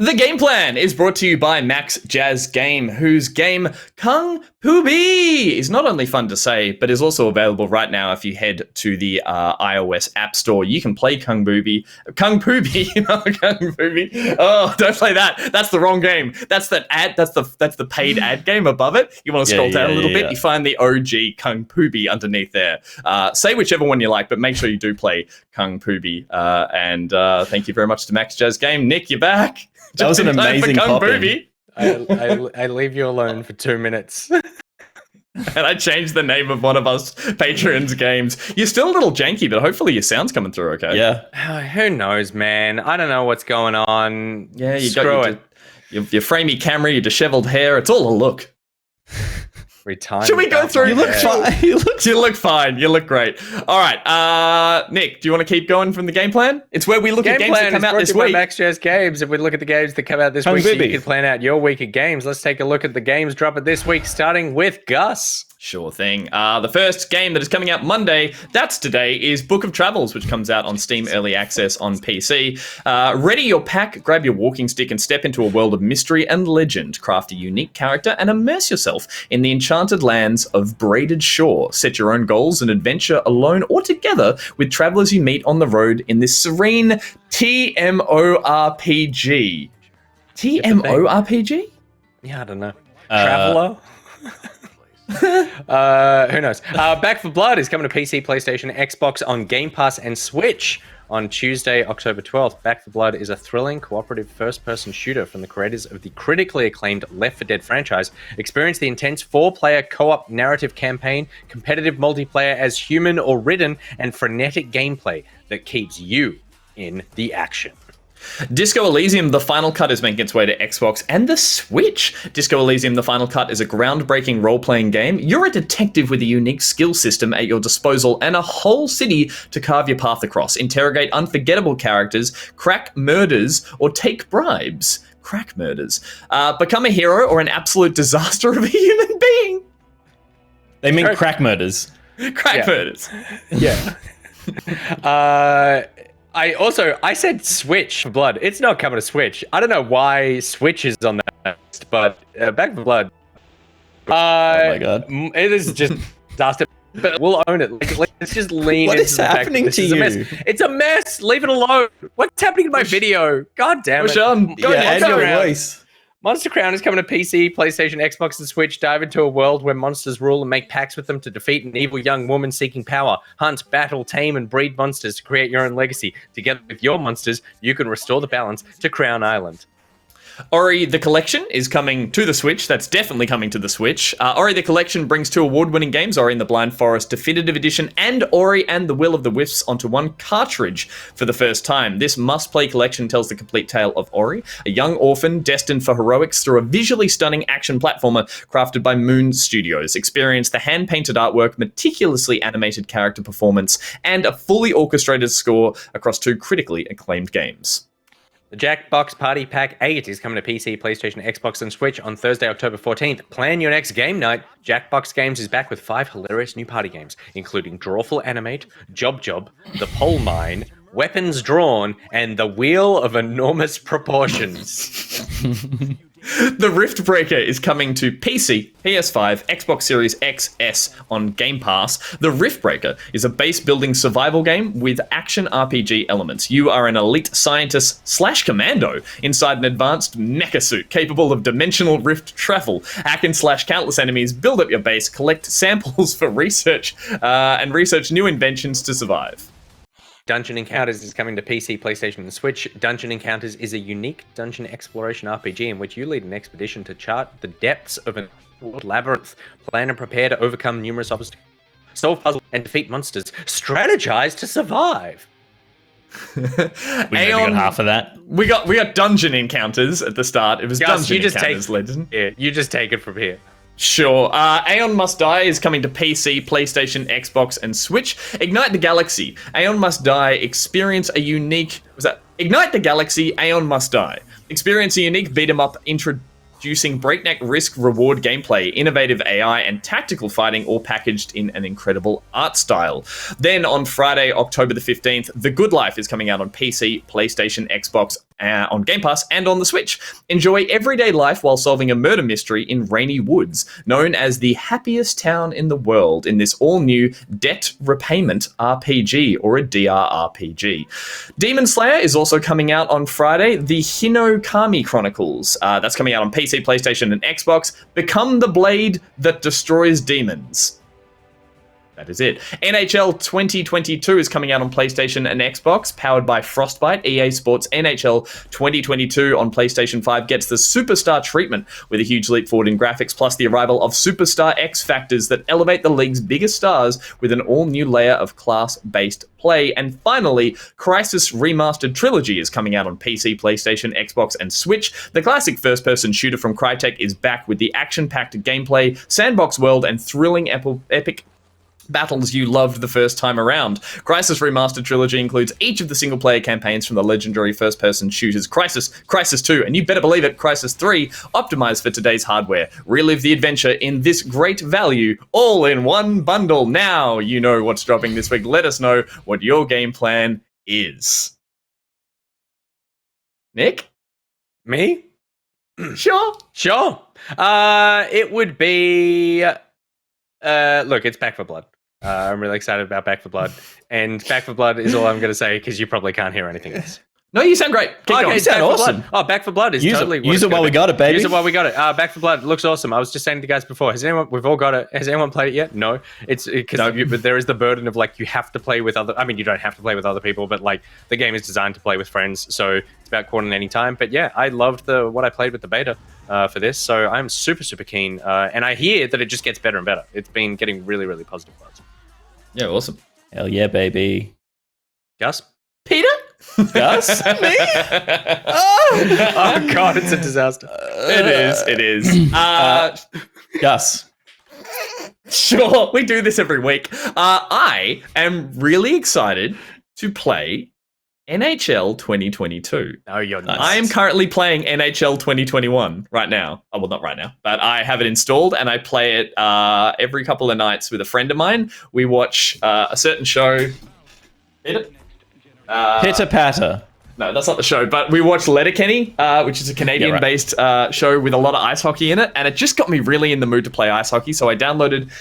The Game Plan is brought to you by Max Jazz Game, whose game Kung Pooby is not only fun to say, but is also available right now if you head to the iOS App Store. You can play Kung Pooby, Kung Pooby. Oh, don't play that. That's the wrong game. That's the ad. That's the paid ad game above it. You want to scroll down a little bit. You find the OG Kung Pooby underneath there. Say whichever one you like, but make sure you do play Kung Pooby. And thank you very much to Max Jazz Game. Nick, you're back. That was an amazing pop-in. I leave you alone for 2 minutes. And I changed the name of one of us patrons' games. You're still a little janky, but hopefully your sound's coming through okay. Yeah. Who knows, man? I don't know what's going on. Yeah, you Screw got it. Your framey camera, your disheveled hair. It's all a look. Retirement. Should we go through? You look fine. You look fine. You look great. All right, Nick, do you want to keep going from the game plan? It's where we look at games that come out this week. Max Jazz Games. If we look at the games that come out this week, so you can plan out your week of games. Let's take a look at the games dropping this week, starting with Gus. Sure thing. The first game that is coming out Monday, that's today, is Book of Travels, which comes out on Steam Early Access on PC. Ready your pack, grab your walking stick, and step into a world of mystery and legend. Craft a unique character and immerse yourself in the enchanted lands of Braided Shore. Set your own goals and adventure alone or together with travelers you meet on the road in this serene TMORPG. TMORPG? Yeah, I don't know. Traveler? Who knows? Back for Blood is coming to PC, PlayStation, Xbox on Game Pass and Switch on Tuesday, October 12th. Back for Blood is a thrilling cooperative first-person shooter from the creators of the critically acclaimed Left 4 Dead franchise. Experience the intense 4-player co-op narrative campaign, competitive multiplayer as human or ridden, and frenetic gameplay that keeps you in the action. Disco Elysium, The Final Cut is making its way to Xbox and the Switch. Disco Elysium, The Final Cut is a groundbreaking role-playing game. You're a detective with a unique skill system at your disposal and a whole city to carve your path across. Interrogate unforgettable characters, crack murders, or take bribes. Crack murders. Become a hero or an absolute disaster of a human being. They mean crack murders. Crack murders. Yeah. I said Switch for Blood. It's not coming to Switch. I don't know why Switch is on that list, but Back for Blood. Oh my god. It is just disaster. But we'll own it. Let's just lean what into is the fact happening that this to is a mess. you? It's a mess. Leave it alone. What's happening to my video? God damn it. Add your voice. Monster Crown is coming to PC, PlayStation, Xbox, and Switch. Dive into a world where monsters rule and make pacts with them to defeat an evil young woman seeking power. Hunt, battle, tame, and breed monsters to create your own legacy. Together with your monsters, you can restore the balance to Crown Island. Ori the Collection is coming to the Switch. That's definitely coming to the Switch. Ori the Collection brings 2 award-winning games, Ori and the Blind Forest Definitive Edition and Ori and the Will of the Wisps onto one cartridge for the first time. This must-play collection tells the complete tale of Ori, a young orphan destined for heroics through a visually stunning action platformer crafted by Moon Studios. Experience the hand-painted artwork, meticulously animated character performance, and a fully orchestrated score across 2 critically acclaimed games. The Jackbox Party Pack 8 is coming to PC, PlayStation, Xbox, and Switch on Thursday, October 14th. Plan your next game night. Jackbox Games is back with 5 hilarious new party games, including Drawful Animate, Job Job, The Pole Mine, Weapons Drawn, and The Wheel of Enormous Proportions. The Rift Breaker is coming to PC, PS5, Xbox Series X, S on Game Pass. The Rift Breaker is a base-building survival game with action RPG elements. You are an elite scientist/commando inside an advanced mecha suit capable of dimensional rift travel. Hack and slash countless enemies, build up your base, collect samples for research, and research new inventions to survive. Dungeon Encounters is coming to PC, PlayStation, and Switch. Dungeon Encounters is a unique dungeon exploration RPG in which you lead an expedition to chart the depths of an labyrinth. Plan and prepare to overcome numerous obstacles, solve puzzles, and defeat monsters. Strategize to survive. We maybe got half of that. We got Dungeon Encounters at the start. It was Gus, Dungeon Encounters, legend. Yeah, you just take it from here. Sure. Aeon Must Die is coming to PC, PlayStation, Xbox, and Switch. Ignite the Galaxy. Aeon Must Die. Experience a unique... Ignite the Galaxy, Aeon Must Die. Experience a unique beat-em-up introducing breakneck risk-reward gameplay, innovative AI, and tactical fighting, all packaged in an incredible art style. Then on Friday, October the 15th, The Good Life is coming out on PC, PlayStation, Xbox, on Game Pass, and on the Switch. Enjoy everyday life while solving a murder mystery in Rainy Woods, known as the happiest town in the world, in this all-new debt repayment RPG, or a DRRPG. Demon Slayer is also coming out on Friday, the Hinokami Chronicles. That's coming out on PC, PlayStation, and Xbox. Become the blade that destroys demons. That is it. NHL 2022 is coming out on PlayStation and Xbox, powered by Frostbite. EA Sports NHL 2022 on PlayStation 5 gets the superstar treatment with a huge leap forward in graphics, plus the arrival of superstar X factors that elevate the league's biggest stars with an all-new layer of class-based play. And finally, Crysis Remastered Trilogy is coming out on PC, PlayStation, Xbox, and Switch. The classic first-person shooter from Crytek is back with the action-packed gameplay, sandbox world, and thrilling epic battles you loved the first time around. Crysis Remastered Trilogy includes each of the single-player campaigns from the legendary first-person shooters Crysis, Crysis 2, and you better believe it, Crysis 3, optimized for today's hardware. Relive the adventure in this great value, all in one bundle. Now you know what's dropping this week. Let us know what your game plan is. Nick? Me? Sure. It would be... look, it's Back 4 Blood. I'm really excited about Back 4 Blood. And Back 4 Blood is all I'm going to say because you probably can't hear anything else. No, you sound great. Keep going. You sound awesome. Oh, Back 4 Blood is totally... Use it while we got it, baby. Use it while we got it. Back 4 Blood looks awesome. I was just saying to the guys before, we've all got it. Has anyone played it yet? No. But there is the burden of, like, you have to play with other... I mean, you don't have to play with other people, but, like, the game is designed to play with friends, so it's about coordinating time. But, yeah, I loved what I played with the beta for this, so I'm super, super keen. And I hear that it just gets better and better. It's been getting really, really positive buzz. Yeah, awesome. Hell yeah, baby. Gus? Peter? Gus? Me? Oh, God, it's a disaster. It is. Gus. Sure, we do this every week. I am really excited to play NHL 2022. No, you're not. I am currently playing NHL 2021 right now. Oh, well, not right now, but I have it installed and I play it every couple of nights with a friend of mine. We watch a certain show. Pitter Patter. No, that's not the show, but we watched Letterkenny, which is a Canadian-based show with a lot of ice hockey in it, and it just got me really in the mood to play ice hockey, so I downloaded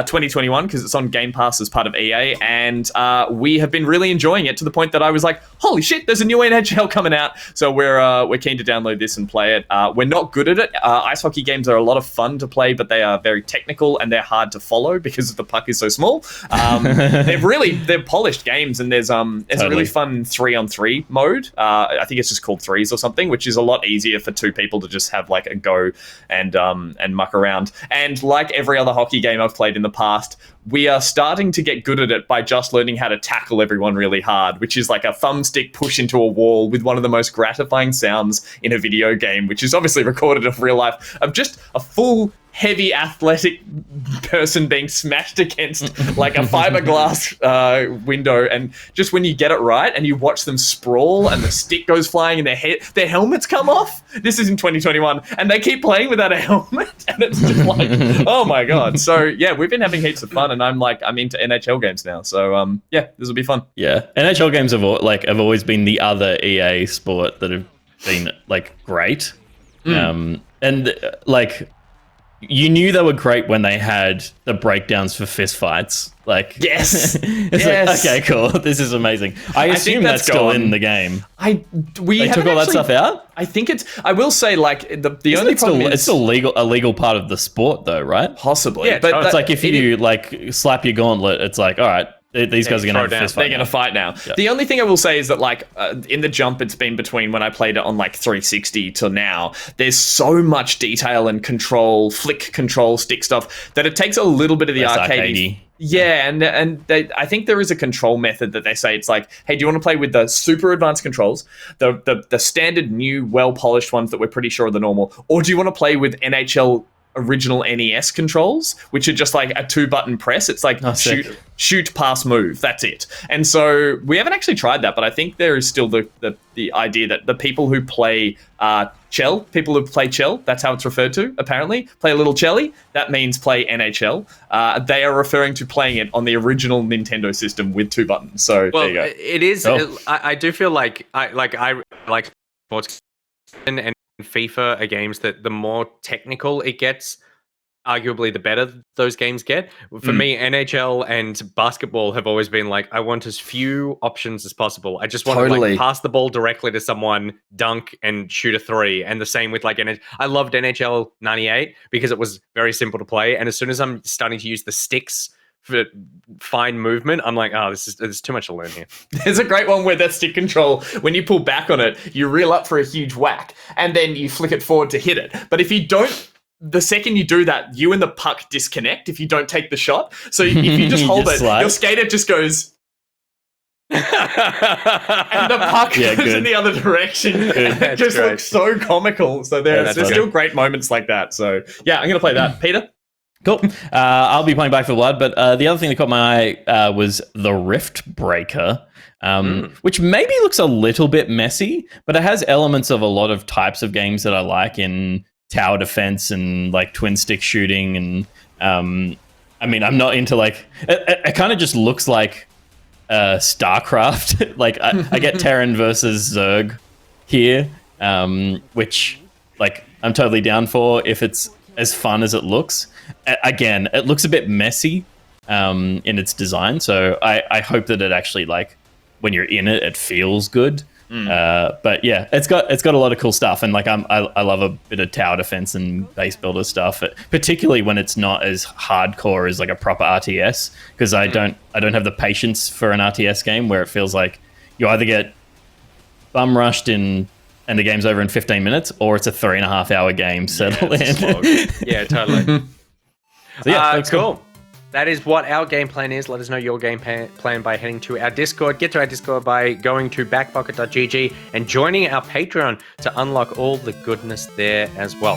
2021 because it's on Game Pass as part of EA, and we have been really enjoying it to the point that I was like, holy shit, there's a new NHL coming out, so we're keen to download this and play it. We're not good at it. Ice hockey games are a lot of fun to play, but they are very technical, and they're hard to follow because the puck is so small. They're polished games, and there's a really fun 3-on-3 mode. I think it's just called threes or something, which is a lot easier for two people to just have like a go and muck around. And like every other hockey game I've played in the past, we are starting to get good at it by just learning how to tackle everyone really hard, which is like a thumbstick push into a wall with one of the most gratifying sounds in a video game, which is obviously recorded of real life, of just a full heavy athletic person being smashed against like a fiberglass window, and just when you get it right and you watch them sprawl and the stick goes flying and their helmets come off. This is in 2021 and they keep playing without a helmet and it's just like, oh my god. So yeah, we've been having heaps of fun and I'm into NHL games now, so yeah, this will be fun. Yeah, NHL games have always been the other EA sport that have been like great. And like, you knew they were great when they had the breakdowns for fist fights. Like, yes, it's like, okay, cool, this is amazing. I assume that's still in the game. They took all that stuff out. I think it's. I will say, like the only problem is it's still a legal part of the sport, though, right? Possibly, yeah. But it's like if you like slap your gauntlet, it's like, all right, these guys are going to have a fist fight. They're going to fight now. Yeah. The only thing I will say is that, like, in the jump it's been between when I played it on, like, 360 till now, there's so much detail and flick control, stick stuff, that it takes a little bit of the arcadey. Yeah, and I think there is a control method that they say it's like, hey, do you want to play with the super advanced controls, the standard new well-polished ones that we're pretty sure are the normal, or do you want to play with NHL original NES controls, which are just like a 2-button press. It's like shoot, pass, move. That's it. And so we haven't actually tried that, but I think there is still the idea that the people who play Chell, that's how it's referred to, apparently, play a little Chelly, that means play NHL. They are referring to playing it on the original Nintendo system with 2 buttons. So there you go. It is. I do feel like I like sports and FIFA are games that the more technical it gets, arguably the better those games get. For me, NHL and basketball have always been like, I want as few options as possible. I just want to like pass the ball directly to someone, dunk, and shoot a 3. And the same with like I loved NHL 98 because it was very simple to play. And as soon as I'm starting to use the sticks for fine movement, I'm like, oh, there's too much to learn here. There's a great one where that stick control, when you pull back on it, you reel up for a huge whack, and then you flick it forward to hit it. But if you don't, the second you do that, you and the puck disconnect if you don't take the shot. So if you just hold it, your skater just goes... and the puck goes in the other direction. It just looks so comical. So there's still great moments like that. So yeah, I'm going to play that. Peter? Cool. I'll be playing Back for Blood, but the other thing that caught my eye was the Rift Breaker, which maybe looks a little bit messy, but it has elements of a lot of types of games that I like in tower defense and like twin stick shooting. And I mean, I'm not into like it kind of just looks like StarCraft. Like I get Terran versus Zerg here, which like I'm totally down for if it's as fun as it looks. Again, it looks a bit messy in its design, so I hope that it actually, like, when you're in it, it feels good. But yeah, it's got a lot of cool stuff, and like I love a bit of tower defense and base builder stuff, particularly when it's not as hardcore as like a proper RTS, because I don't have the patience for an RTS game where it feels like you either get bum rushed and the game's over in 15 minutes, or it's a 3.5 hour game. Settle in. Yeah, totally. So yeah, that's cool. That is what our game plan is. Let us know your game plan by heading to our Discord. Get to our Discord by going to backpocket.gg and joining our Patreon to unlock all the goodness there as well.